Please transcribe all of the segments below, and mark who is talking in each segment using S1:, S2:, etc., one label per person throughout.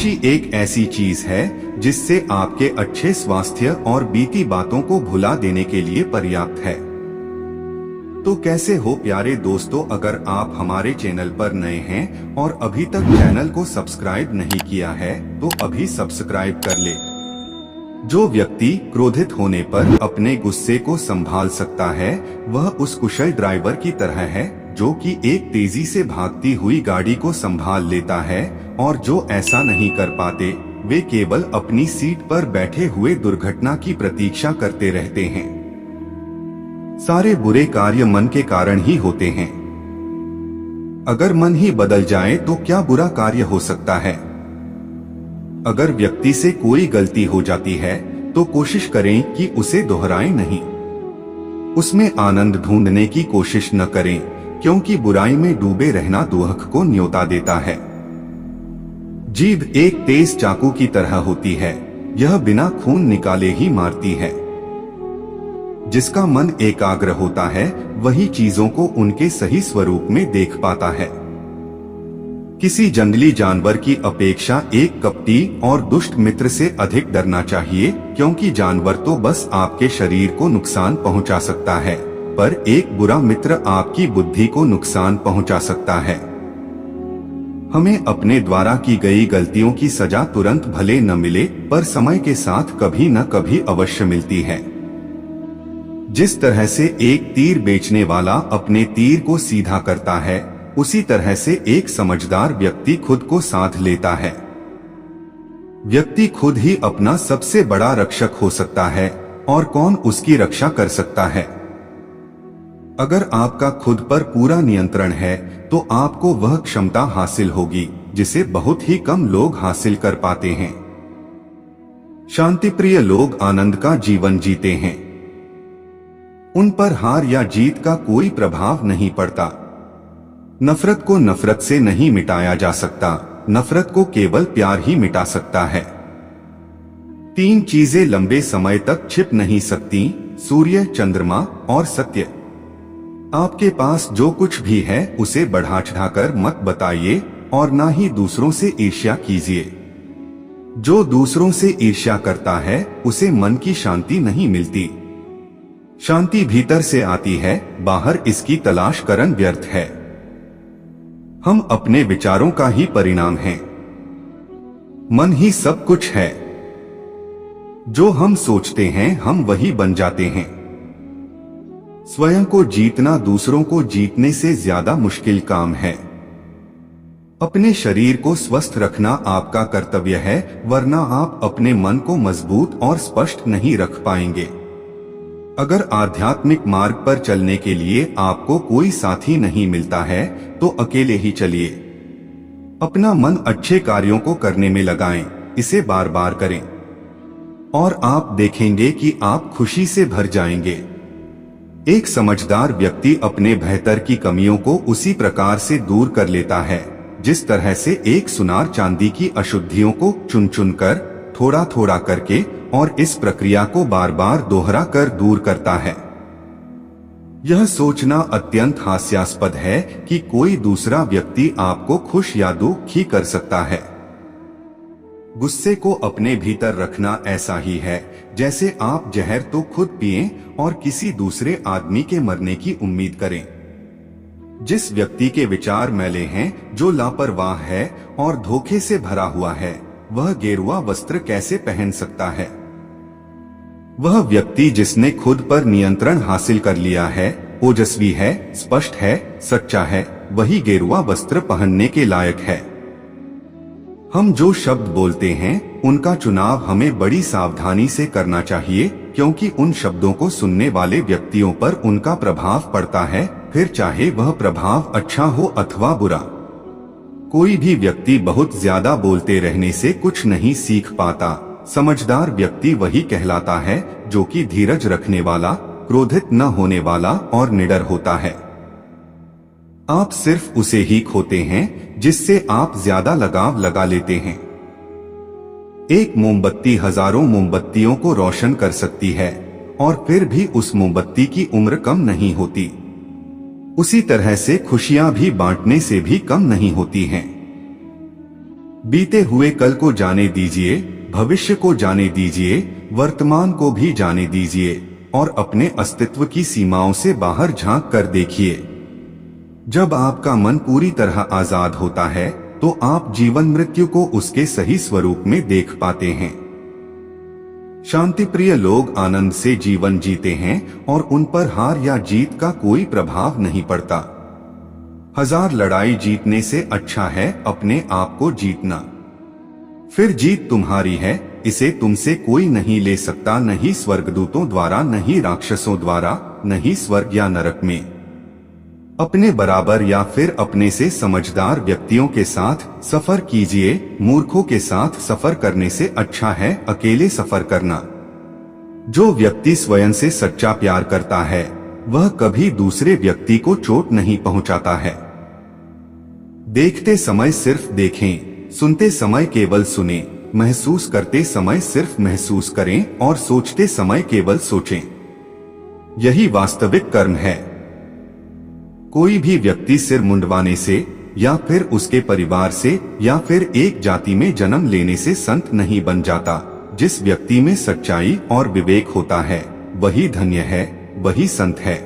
S1: खुशी एक ऐसी चीज है जिससे आपके अच्छे स्वास्थ्य और बीती बातों को भुला देने के लिए पर्याप्त है। तो कैसे हो प्यारे दोस्तों, अगर आप हमारे चैनल पर नए हैं और अभी तक चैनल को सब्सक्राइब नहीं किया है तो अभी सब्सक्राइब कर ले। जो व्यक्ति क्रोधित होने पर अपने गुस्से को संभाल सकता है वह उस कुशल ड्राइवर की तरह है जो कि एक तेजी से भागती हुई गाड़ी को संभाल लेता है, और जो ऐसा नहीं कर पाते वे केवल अपनी सीट पर बैठे हुए दुर्घटना की प्रतीक्षा करते रहते हैं। सारे बुरे कार्य मन के कारण ही होते हैं। अगर मन ही बदल जाए तो क्या बुरा कार्य हो सकता है। अगर व्यक्ति से कोई गलती हो जाती है तो कोशिश करें कि उसे दोहराएं नहीं, उसमें आनंद ढूंढने की कोशिश न करें, क्योंकि बुराई में डूबे रहना दुख को न्योता देता है। जीभ एक तेज चाकू की तरह होती है, यह बिना खून निकाले ही मारती है। जिसका मन एकाग्र होता है वही चीजों को उनके सही स्वरूप में देख पाता है। किसी जंगली जानवर की अपेक्षा एक कपटी और दुष्ट मित्र से अधिक डरना चाहिए, क्योंकि जानवर तो बस आपके शरीर को नुकसान पहुंचा सकता है, पर एक बुरा मित्र आपकी बुद्धि को नुकसान पहुंचा सकता है। हमें अपने द्वारा की गई गलतियों की सजा तुरंत भले न मिले पर समय के साथ कभी न कभी अवश्य मिलती है। जिस तरह से एक तीर बेचने वाला अपने तीर को सीधा करता है, उसी तरह से एक समझदार व्यक्ति खुद को साध लेता है। व्यक्ति खुद ही अपना सबसे बड़ा रक्षक हो सकता है और कौन उसकी रक्षा कर सकता है। अगर आपका खुद पर पूरा नियंत्रण है तो आपको वह क्षमता हासिल होगी जिसे बहुत ही कम लोग हासिल कर पाते हैं। शांतिप्रिय लोग आनंद का जीवन जीते हैं। उन पर हार या जीत का कोई प्रभाव नहीं पड़ता। नफरत को नफरत से नहीं मिटाया जा सकता, नफरत को केवल प्यार ही मिटा सकता है। तीन चीजें लंबे समय तक छिप नहीं सकती, सूर्य, चंद्रमा और सत्य। आपके पास जो कुछ भी है उसे बढ़ा चढ़ाकर मत बताइए और ना ही दूसरों से ईर्ष्या कीजिए। जो दूसरों से ईर्ष्या करता है उसे मन की शांति नहीं मिलती। शांति भीतर से आती है, बाहर इसकी तलाश करना व्यर्थ है। हम अपने विचारों का ही परिणाम हैं। मन ही सब कुछ है। जो हम सोचते हैं हम वही बन जाते हैं। स्वयं को जीतना दूसरों को जीतने से ज्यादा मुश्किल काम है। अपने शरीर को स्वस्थ रखना आपका कर्तव्य है, वरना आप अपने मन को मजबूत और स्पष्ट नहीं रख पाएंगे। अगर आध्यात्मिक मार्ग पर चलने के लिए आपको कोई साथी नहीं मिलता है तो अकेले ही चलिए। अपना मन अच्छे कार्यों को करने में लगाएं, इसे बार बार करें और आप देखेंगे कि आप खुशी से भर जाएंगे। एक समझदार व्यक्ति अपने बेहतर की कमियों को उसी प्रकार से दूर कर लेता है जिस तरह से एक सुनार चांदी की अशुद्धियों को चुन चुन कर, थोड़ा थोड़ा करके और इस प्रक्रिया को बार बार दोहरा कर दूर करता है। यह सोचना अत्यंत हास्यास्पद है कि कोई दूसरा व्यक्ति आपको खुश या दुखी कर सकता है। गुस्से को अपने भीतर रखना ऐसा ही है जैसे आप जहर तो खुद पिएं और किसी दूसरे आदमी के मरने की उम्मीद करें। जिस व्यक्ति के विचार मैले हैं, जो लापरवाह है और धोखे से भरा हुआ है, वह गेरुआ वस्त्र कैसे पहन सकता है। वह व्यक्ति जिसने खुद पर नियंत्रण हासिल कर लिया है, ओजस्वी है, स्पष्ट है, सच्चा है, वही गेरुआ वस्त्र पहनने के लायक है। हम जो शब्द बोलते हैं उनका चुनाव हमें बड़ी सावधानी से करना चाहिए, क्योंकि उन शब्दों को सुनने वाले व्यक्तियों पर उनका प्रभाव पड़ता है, फिर चाहे वह प्रभाव अच्छा हो अथवा बुरा। कोई भी व्यक्ति बहुत ज्यादा बोलते रहने से कुछ नहीं सीख पाता। समझदार व्यक्ति वही कहलाता है जो कि धीरज रखने वाला, क्रोधित न होने वाला और निडर होता है। आप सिर्फ उसे ही खोते हैं जिससे आप ज्यादा लगाव लगा लेते हैं। एक मोमबत्ती हजारों मोमबत्तियों को रोशन कर सकती है और फिर भी उस मोमबत्ती की उम्र कम नहीं होती। उसी तरह से खुशियां भी बांटने से भी कम नहीं होती हैं। बीते हुए कल को जाने दीजिए, भविष्य को जाने दीजिए, वर्तमान को भी जाने दीजिए और अपने अस्तित्व की सीमाओं से बाहर झांक कर देखिए। जब आपका मन पूरी तरह आजाद होता है तो आप जीवन मृत्यु को उसके सही स्वरूप में देख पाते हैं। शांतिप्रिय लोग आनंद से जीवन जीते हैं और उन पर हार या जीत का कोई प्रभाव नहीं पड़ता। 1000 लड़ाई जीतने से अच्छा है अपने आप को जीतना। फिर जीत तुम्हारी है, इसे तुमसे कोई नहीं ले सकता, नहीं स्वर्गदूतों द्वारा, नहीं राक्षसों द्वारा, नहीं स्वर्ग या नरक में। अपने बराबर या फिर अपने से समझदार व्यक्तियों के साथ सफर कीजिए। मूर्खों के साथ सफर करने से अच्छा है अकेले सफर करना। जो व्यक्ति स्वयं से सच्चा प्यार करता है वह कभी दूसरे व्यक्ति को चोट नहीं पहुंचाता है। देखते समय सिर्फ देखें, सुनते समय केवल सुने, महसूस करते समय सिर्फ महसूस करें और सोचते समय केवल सोचें। यही वास्तविक कर्म है। कोई भी व्यक्ति सिर मुंडवाने से या फिर उसके परिवार से या फिर एक जाति में जन्म लेने से संत नहीं बन जाता। जिस व्यक्ति में सच्चाई और विवेक होता है वही धन्य है, वही संत है।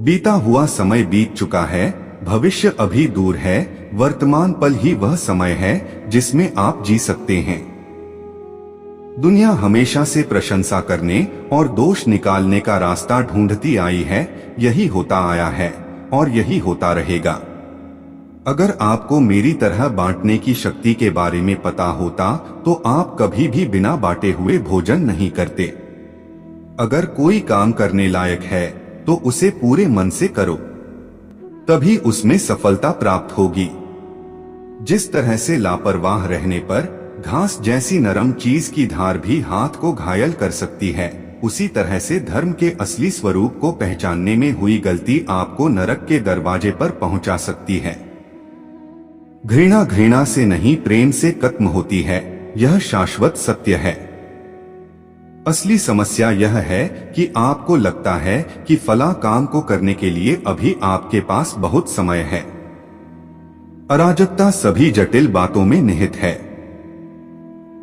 S1: बीता हुआ समय बीत चुका है, भविष्य अभी दूर है, वर्तमान पल ही वह समय है जिसमें आप जी सकते हैं। दुनिया हमेशा से प्रशंसा करने और दोष निकालने का रास्ता ढूंढती आई है। यही होता आया है और यही होता रहेगा। अगर आपको मेरी तरह बांटने की शक्ति के बारे में पता होता तो आप कभी भी बिना बांटे हुए भोजन नहीं करते। अगर कोई काम करने लायक है तो उसे पूरे मन से करो, तभी उसमें सफलता प्राप्त होगी। जिस तरह से लापरवाह रहने पर घास जैसी नरम चीज की धार भी हाथ को घायल कर सकती है, उसी तरह से धर्म के असली स्वरूप को पहचानने में हुई गलती आपको नरक के दरवाजे पर पहुंचा सकती है। घृणा घृणा से नहीं प्रेम से खत्म होती है, यह शाश्वत सत्य है। असली समस्या यह है कि आपको लगता है कि फला काम को करने के लिए अभी आपके पास बहुत समय है। अराजकता सभी जटिल बातों में निहित है।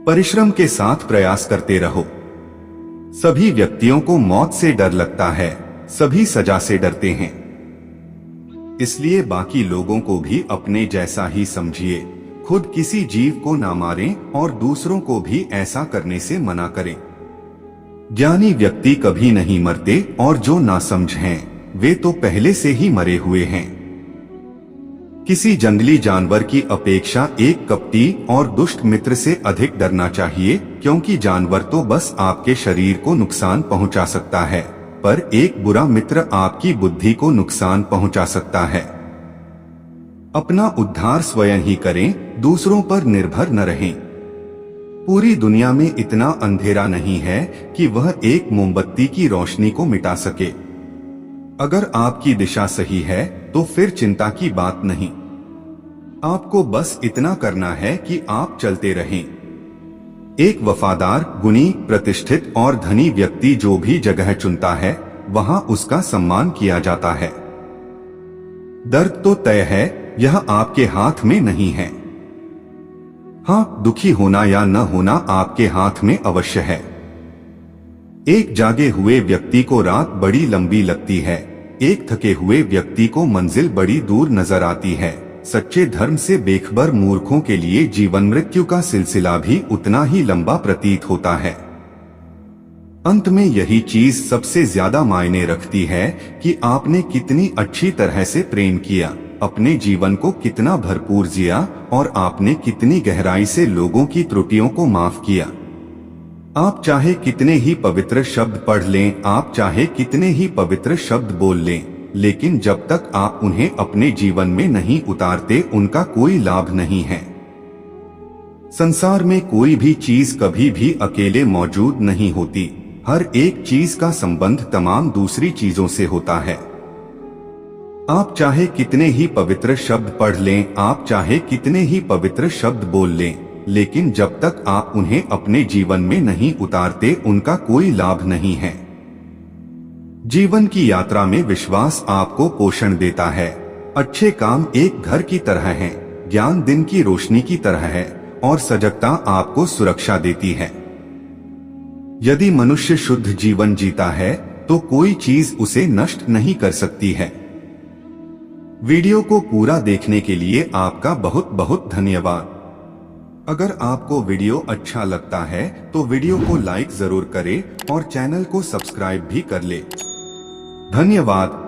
S1: परिश्रम के साथ प्रयास करते रहो। सभी व्यक्तियों को मौत से डर लगता है, सभी सजा से डरते हैं। इसलिए बाकी लोगों को भी अपने जैसा ही समझिए। खुद किसी जीव को ना मारें और दूसरों को भी ऐसा करने से मना करें। ज्ञानी व्यक्ति कभी नहीं मरते और जो नासमझ हैं वे तो पहले से ही मरे हुए हैं। किसी जंगली जानवर की अपेक्षा एक कपटी और दुष्ट मित्र से अधिक डरना चाहिए, क्योंकि जानवर तो बस आपके शरीर को नुकसान पहुंचा सकता है, पर एक बुरा मित्र आपकी बुद्धि को नुकसान पहुंचा सकता है। अपना उद्धार स्वयं ही करें, दूसरों पर निर्भर न रहें। पूरी दुनिया में इतना अंधेरा नहीं है कि वह एक मोमबत्ती की रोशनी को मिटा सके। अगर आपकी दिशा सही है तो फिर चिंता की बात नहीं। आपको बस इतना करना है कि आप चलते रहें। एक वफादार, गुणी, प्रतिष्ठित और धनी व्यक्ति जो भी जगह चुनता है वहां उसका सम्मान किया जाता है। दर्द तो तय है, यह आपके हाथ में नहीं है। हाँ, दुखी होना या न होना आपके हाथ में अवश्य है। एक जागे हुए व्यक्ति को रात बड़ी लंबी लगती है, एक थके हुए व्यक्ति को मंजिल बड़ी दूर नजर आती है। सच्चे धर्म से बेखबर मूर्खों के लिए जीवन मृत्यु का सिलसिला भी उतना ही लंबा प्रतीत होता है। अंत में यही चीज सबसे ज्यादा मायने रखती है कि आपने कितनी अच्छी तरह से प्रेम किया, अपने जीवन को कितना भरपूर जिया और आपने कितनी गहराई से लोगों की त्रुटियों को माफ किया। आप चाहे कितने ही पवित्र शब्द पढ़ लें, आप चाहे कितने ही पवित्र शब्द बोल लें, लेकिन जब तक आप उन्हें अपने जीवन में नहीं उतारते उनका कोई लाभ नहीं है। संसार में कोई भी चीज कभी भी अकेले मौजूद नहीं होती। हर एक चीज का संबंध तमाम दूसरी चीजों से होता है। आप चाहे कितने ही पवित्र शब्द पढ़ लें, आप चाहे कितने ही पवित्र शब्द बोल लें, लेकिन जब तक आप उन्हें अपने जीवन में नहीं उतारते उनका कोई लाभ नहीं है। जीवन की यात्रा में विश्वास आपको पोषण देता है। अच्छे काम एक घर की तरह हैं, ज्ञान दिन की रोशनी की तरह है और सजगता आपको सुरक्षा देती है। यदि मनुष्य शुद्ध जीवन जीता है तो कोई चीज उसे नष्ट नहीं कर सकती है। वीडियो को पूरा देखने के लिए आपका बहुत बहुत धन्यवाद। अगर आपको वीडियो अच्छा लगता है तो वीडियो को लाइक जरूर करें और चैनल को सब्सक्राइब भी कर ले। धन्यवाद।